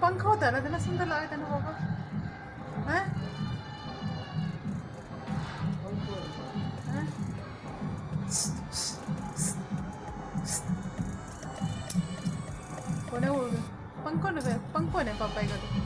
पंखा होता है ना, इतना सुंदर लगता है ना बाबा। हैं? हैं? कोने वो पंखो ने पापा का तो।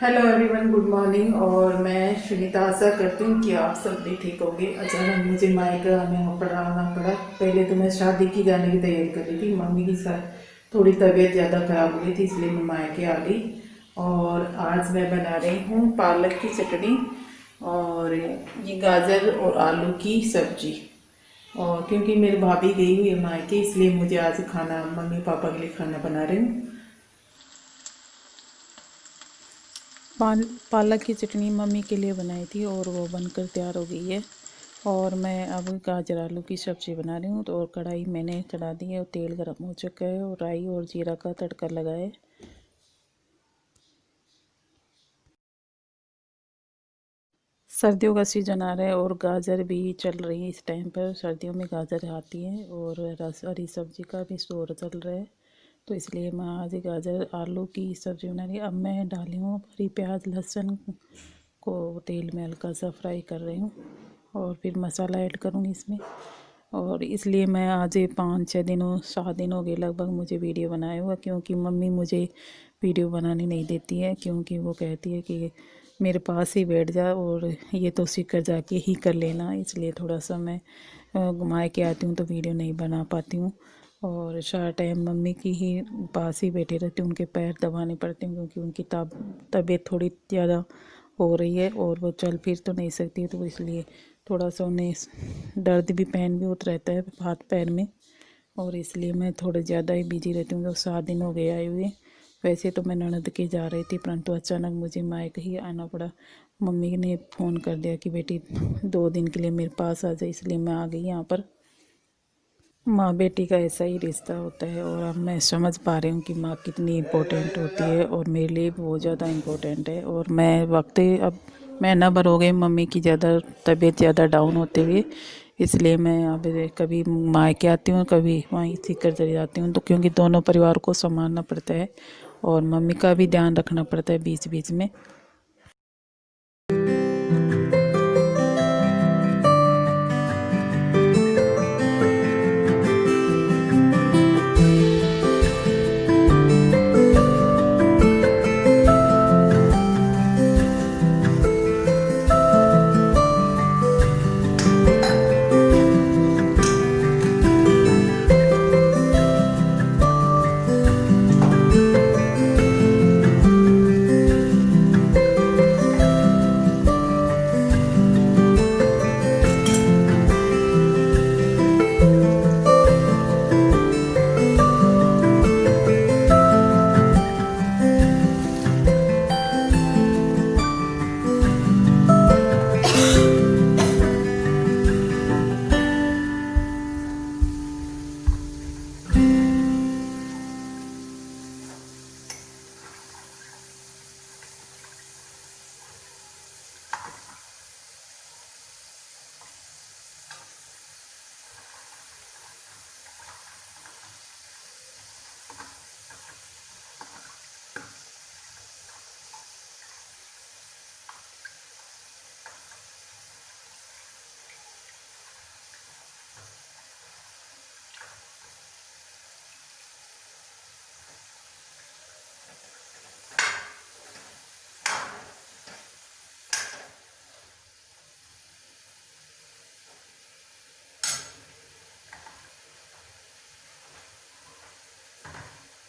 Hello everyone, good morning. और मैं सुनीता आशा करती हूँ कि आप सब भी ठीक होंगे। अचानक मुझे मायके आना पड़ा। पहले तो मैं शादी की जाने की तैयारी कर रही थी, मम्मी की साथ थोड़ी तबीयत ज़्यादा ख़राब हो गई थी, इसलिए मैं मायके आ गई। और आज मैं बना रही हूँ पालक की चटनी और ये गाजर और आलू की सब्जी। और क्योंकि मेरी भाभी गई हुई है मायके, इसलिए मुझे आज खाना मम्मी पापा के लिए खाना बना रही हूँ। पालक की चटनी मम्मी के लिए बनाई थी और वो बनकर तैयार हो गई है। और मैं अब गाजर आलू की सब्ज़ी बना रही हूँ। तो और कढ़ाई मैंने चढ़ा दी है और तेल गर्म हो चुका है और राई और जीरा का तड़का लगाए। सर्दियों का सीज़न आ रहा है और गाजर भी चल रही है। इस टाइम पर सर्दियों में गाजर आती है और हरी सब्जी का भी स्टोर चल रहा है, तो इसलिए मैं आज गाजर आलू की सब्ज़ी बना रही। अब मैं डाली हूँ हरी प्याज लहसुन को तेल में हल्का सा फ्राई कर रही हूँ और फिर मसाला ऐड करूँगी इसमें। और इसलिए मैं आज 5-6 दिन 7 दिन हो गए लगभग मुझे वीडियो बनाए हुआ, क्योंकि मम्मी मुझे वीडियो बनाने नहीं देती है, क्योंकि वो कहती है कि मेरे पास ही बैठ जा और ये तो सीख कर जाके ही कर लेना। इसलिए थोड़ा सा मैं घुमा के आती हूँ तो वीडियो नहीं बना पाती हूँ। और सारा टाइम मम्मी की ही पास ही बैठे रहती हूँ, उनके पैर दबाने पड़ते हैं, क्योंकि उनकी तबीयत थोड़ी ज़्यादा हो रही है और वो चल फिर तो नहीं सकती, तो इसलिए थोड़ा सा उन्हें दर्द भी पैन भी होता रहता है हाथ पैर में। और इसलिए मैं थोड़े ज़्यादा ही बिजी रहती हूँ। तो 7 दिन हो गए आए हुए। वैसे तो मैं ननद के जा रही थी, परंतु अचानक मुझे मायके ही आना पड़ा। मम्मी ने फ़ोन कर दिया कि बेटी 2 दिन के लिए मेरे पास आ जाए, इसलिए मैं आ गई यहाँ पर। माँ बेटी का ऐसा ही रिश्ता होता है और अब मैं समझ पा रही हूँ कि माँ कितनी इम्पोर्टेंट होती है, और मेरे लिए भी बहुत ज़्यादा इम्पोर्टेंट है। और मैं अब महीना भर हो गए मम्मी की ज़्यादा तबीयत ज़्यादा डाउन होते हुए, इसलिए मैं अब कभी मायके आती हूँ कभी वहीं सीकर चली जाती हूँ। तो क्योंकि दोनों परिवार को संभालना पड़ता है और मम्मी का भी ध्यान रखना पड़ता है बीच बीच में।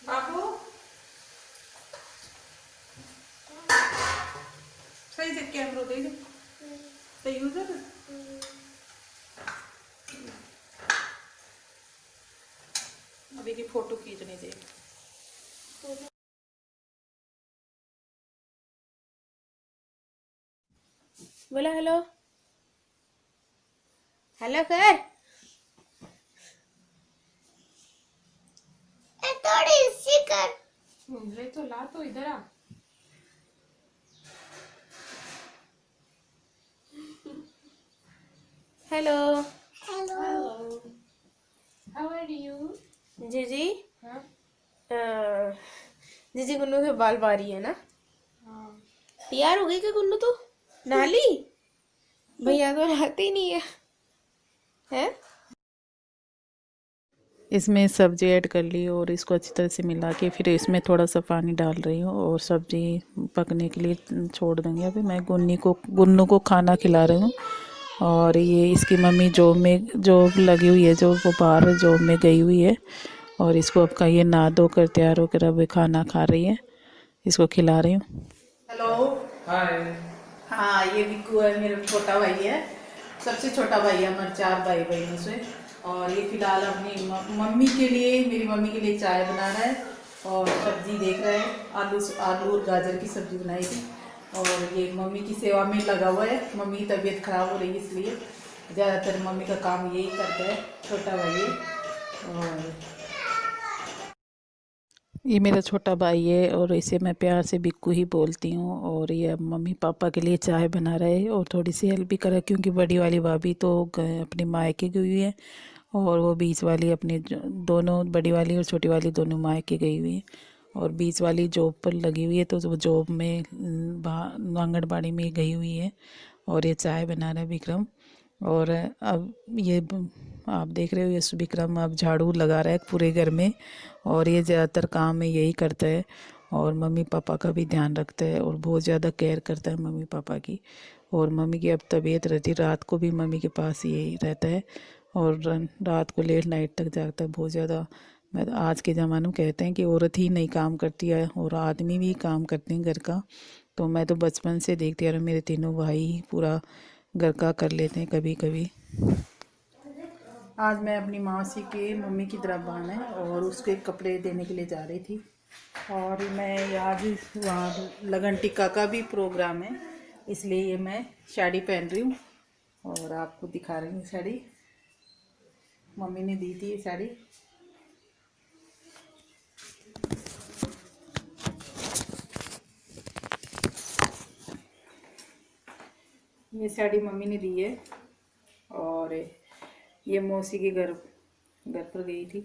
बाबू सही से कैमरा दे दे, सही हो जाता। अभी की फोटो खींचने दे। बोला हेलो हेलो कर। थोड़ी सी कर रे, तो ला तो इधर आ। Hello hello, how are you? जी जी। अ, जी जी, गुन्नू से बाल पा रही है ना। तैयार हो गई क्या गुन्नू? तो नहा ली? भैया तो नहाते ही नहीं है। हैं? इसमें सब्जी ऐड कर ली और इसको अच्छी तरह से मिला के फिर इसमें थोड़ा सा पानी डाल रही हूँ और सब्जी पकने के लिए छोड़ देंगे। अभी मैं गुन्नू को खाना खिला रही हूँ। और ये इसकी मम्मी जॉब लगी हुई है, जो वो बाहर जॉब में गई हुई है। और इसको अब कहिए नहा धो कर तैयार होकर अब खाना खा रही है, इसको खिला रही हूँ। हेलो। हाय। हाँ, ये विक्कू है, मेरा छोटा भाई है, सबसे छोटा भाई है हमारे 4 भाई बहनों से। और ये फिलहाल अपनी मम्मी के लिए, मेरी मम्मी के लिए चाय बना रहा है और सब्जी देख रहा है। आलू आलू और गाजर की सब्जी बनाई थी। और ये मम्मी की सेवा में लगा हुआ है। मम्मी की तबीयत खराब हो रही है, इसलिए ज़्यादातर मम्मी का काम यही करता है, छोटा भाई है। और ये मेरा छोटा भाई है और इसे मैं प्यार से बिक्कू ही बोलती हूँ। और ये अब मम्मी पापा के लिए चाय बना रहे हैं और थोड़ी सी हेल्प भी कर रहा है, क्योंकि बड़ी वाली भाभी तो अपने मायके गई हुई है और वो बीच वाली अपने दोनों, बड़ी वाली और छोटी वाली दोनों मायके गई हुई है। और बीच वाली जॉब पर लगी हुई है, तो वो जॉब में आंगनबाड़ी में गई हुई है। और ये चाय बना रहा है विक्रम। और अब आप देख रहे हो, ये विक्रम अब झाड़ू लगा रहा है पूरे घर में। और ये ज़्यादातर काम में यही करता है और मम्मी पापा का भी ध्यान रखता है और बहुत ज़्यादा केयर करता है मम्मी पापा की। और मम्मी की अब तबीयत रहती, रात को भी मम्मी के पास यही रहता है और रात को लेट नाइट तक जागता है बहुत ज़्यादा। मैं तो आज के ज़माने में कहते हैं कि औरत ही नहीं काम करती है और आदमी भी काम करते हैं घर का। तो मैं तो बचपन से देखती आ रही हूँ, मेरे तीनों भाई पूरा घर का कर लेते हैं कभी कभी। आज मैं अपनी मौसी के मम्मी की तरफ बहाना है और उसके कपड़े देने के लिए जा रही थी। और मैं आज वहाँ लगन टिक्का का भी प्रोग्राम है, इसलिए ये मैं साड़ी पहन रही हूँ और आपको दिखा रही हूँ साड़ी। मम्मी ने दी थी ये साड़ी। ये साड़ी मम्मी ने दी है और ये मौसी के घर घर पर गई थी।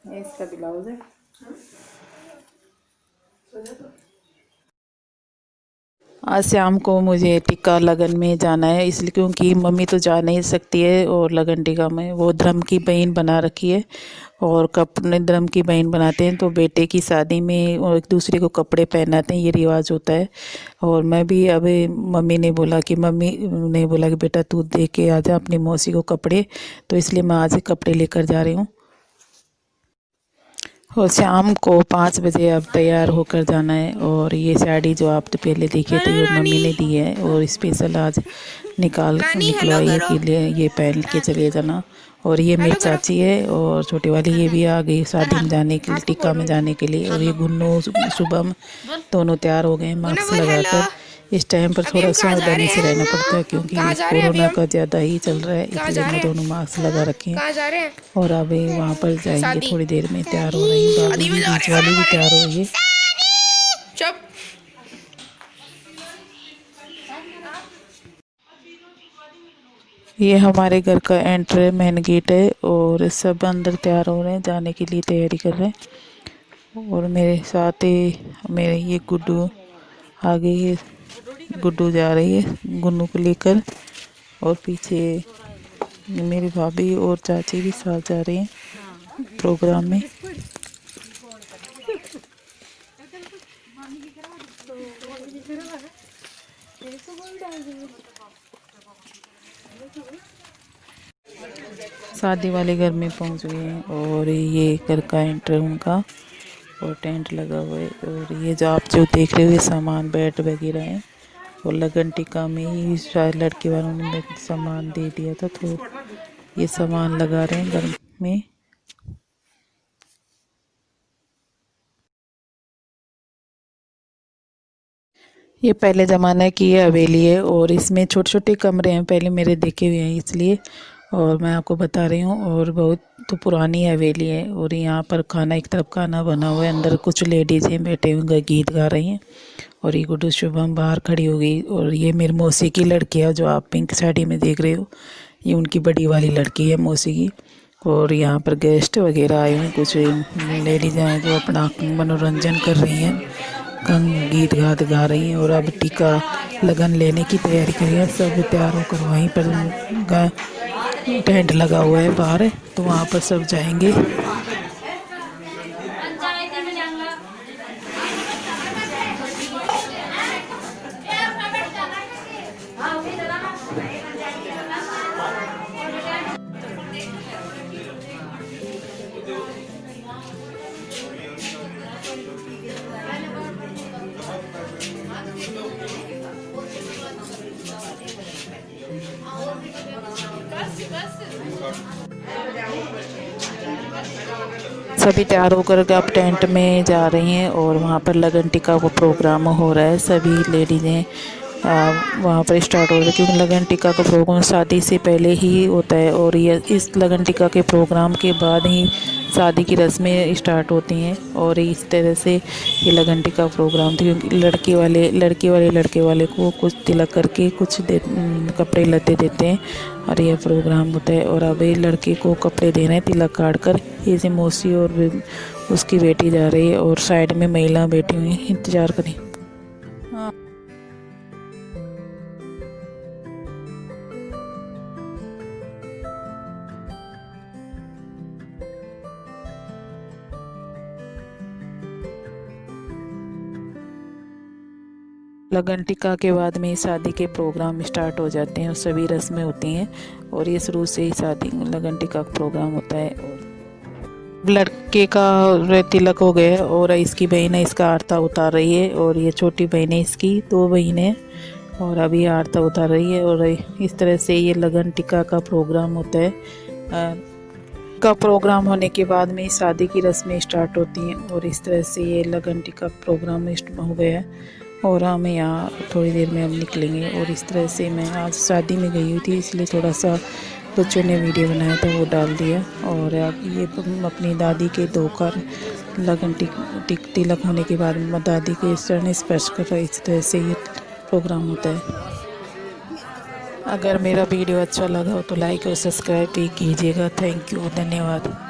ये इसका ब्लाउज है। आज शाम को मुझे टिक्का लगन में जाना है, इसलिए क्योंकि मम्मी तो जा नहीं सकती है और लगन टिक्का में वो धर्म की बहन बना रखी है। और कपड़े धर्म की बहन बनाते हैं तो बेटे की शादी में और एक दूसरे को कपड़े पहनाते हैं, ये रिवाज होता है। और मैं भी अभी मम्मी ने बोला कि बेटा तू दे के आ जा अपनी मौसी को कपड़े, तो इसलिए मैं आज कपड़े लेकर जा रही हूँ। और शाम को 5 बजे अब तैयार होकर जाना है। और ये साड़ी जो आप तो पहले देखे थे, ये नानी, मम्मी ने दी है और स्पेशल आज नानी हेलो निकलवाई है करो। कि ये पहन के चले जाना। और ये मेरी हेलो करो। चाची है और छोटी वाली ये भी आ गई शादी में जाने के लिए, आपको टिक्का बोल में रहा जाने के लिए। और ये हूँ। गुन्नू शुभम बोल। दोनों तैयार हो गए हैं गुना मास्क बोल हेलो। लगाकर। इस टाइम पर अभी थोड़ा हम कहाँ जा सावधानी रहे से हैं? रहना पड़ता है, क्योंकि कहाँ जा रहे हैं अभी कोरोना हम? का ज़्यादा ही चल रहा है, कहाँ इसलिए जा मैं रहे दोनों मास्क लगा हैं? रखे हैं। कहाँ जा रहे हैं? और अभी वहाँ पर जाएंगे, शादी। थोड़ी देर में तैयार हो रही है। भाभी शादी में भी, जा बीच रहे हैं। वाली भी तैयार हो रही है। चुप। ये हमारे घर का एंट्री मेन गेट है और सब अंदर तैयार हो रहे हैं, जाने के लिए तैयारी कर रहे हैं। और मेरे साथ ही मेरे ये गुड्डू आगे, ये गुड्डू जा रही है गुन्नू को लेकर। और पीछे मेरी भाभी और चाची भी साथ जा रहे हैं प्रोग्राम में। शादी वाले घर में पहुंच गए हैं और ये घर का एंट्री उनका, और टेंट लगा हुआ है। और ये जो आप जो देख रहे हो ये सामान बेड वगैरह है। और लगन टिक्का में ही शायद लड़के वालों ने सामान दे दिया था, तो ये सामान लगा रहे हैं घर में। ये पहले ज़माने की ये हवेली है और इसमें छोटे छोटे कमरे हैं, पहले मेरे देखे हुए हैं इसलिए। और मैं आपको बता रही हूँ। और बहुत तो पुरानी हवेली है और यहाँ पर खाना, एक तरफ खाना बना हुआ है, अंदर कुछ लेडीज़ हैं बैठे हुए गीत गा रही हैं और ये गुड्डू शुभम बाहर खड़ी हो गई। और ये मेरी मौसी की लड़की है जो आप पिंक साड़ी में देख रहे हो, ये उनकी बड़ी वाली लड़की है मौसी की। और यहाँ पर गेस्ट वगैरह आए हुए, कुछ लेडीज़ हैं जो अपना मनोरंजन कर रही हैं, गीत गात गा रही हैं और अब टीका लगन लेने की तैयारी कर रही है। सब तैयार होकर वहीं पर टेंट लगा हुआ है बाहर, तो वहाँ पर सब जाएंगे। सभी तैयार होकर अब टेंट में जा रही हैं और वहाँ पर लगन टिक्का का प्रोग्राम हो रहा है। सभी लेडीज़ें वहाँ पर स्टार्ट हो रही है, क्योंकि लगन टिक्का का प्रोग्राम शादी से पहले ही होता है और ये इस लगन टिक्का के प्रोग्राम के बाद ही शादी की रस्में स्टार्ट होती हैं। और इस तरह से ये लगन टिक्का प्रोग्राम थी, क्योंकि लड़के वाले लड़के वाले को कुछ तिलक करके कुछ कपड़े लत्ते देते हैं और ये प्रोग्राम होता है। और अब ये लड़के को कपड़े दे रहे हैं तिलक काट कर। ये मौसी और उसकी बेटी जा रही है और साइड में महिला बैठी हुई इंतज़ार करें। लगन टिक्का के बाद में शादी के प्रोग्राम स्टार्ट हो जाते हैं और सभी रस्में होती हैं और ये शुरू से ही शादी लगन टिक्का का प्रोग्राम होता है। और लड़के का तिलक हो गया और इसकी बहन है, इसका आरता उतार रही है और ये छोटी बहन है, इसकी 2 बहनें और अभी आरता उतार रही है। और इस तरह से ये लगन टिक्का का प्रोग्राम होता है। का प्रोग्राम होने के बाद में शादी की रस्में स्टार्ट होती हैं और इस तरह से ये लगन टिक्का प्रोग्राम हो गया है। और हमें यहाँ थोड़ी देर में अब निकलेंगे। और इस तरह से मैं आज शादी में गई हुई थी, इसलिए थोड़ा सा बच्चों ने वीडियो बनाया था वो डाल दिया। और अब ये अपनी दादी के धोकर लगन तिलक होने के बाद दादी के चरण स्पर्श कर रहा है। इस तरह से ये प्रोग्राम होता है। अगर मेरा वीडियो अच्छा लगा हो तो लाइक और सब्सक्राइब भी कीजिएगा। थैंक यू, धन्यवाद।